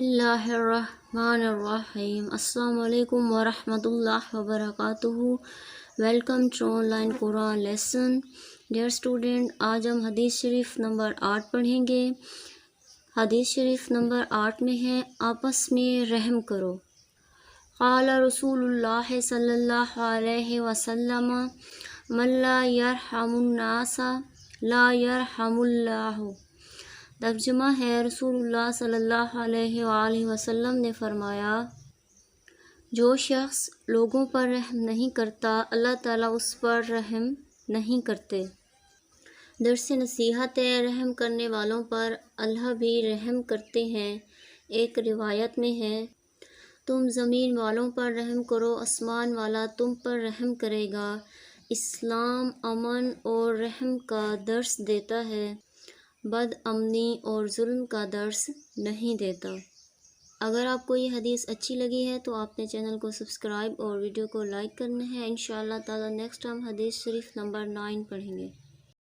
اللہ الرحمن الرحیم۔ السلام علیکم ورحمۃ اللہ وبرکاتہ۔ Welcome to online Quran lesson. Dear student, آج ہم حدیث شریف نمبر 8 پڑھیں گے۔ حدیث شریف نمبر 8 میں ہے آپس میں رحم کرو۔ قال رسول اللہ صلی اللہ علیہ وسلم من لا یرحم الناس لا یرحم اللہ۔ ترجمہ ہے، رسول اللہ صلی اللہ علیہ وآلہ وسلم نے فرمایا، جو شخص لوگوں پر رحم نہیں کرتا اللہ تعالیٰ اس پر رحم نہیں کرتے۔ درس نصیحت ہے، رحم کرنے والوں پر اللہ بھی رحم کرتے ہیں۔ ایک روایت میں ہے، تم زمین والوں پر رحم کرو، آسمان والا تم پر رحم کرے گا۔ اسلام امن اور رحم کا درس دیتا ہے، بد امنی اور ظلم کا درس نہیں دیتا۔ اگر آپ کو یہ حدیث اچھی لگی ہے تو آپ نے چینل کو سبسکرائب اور ویڈیو کو لائک کرنا ہے۔ انشاءاللہ تعالی نیکسٹ ہم حدیث شریف نمبر 9 پڑھیں گے۔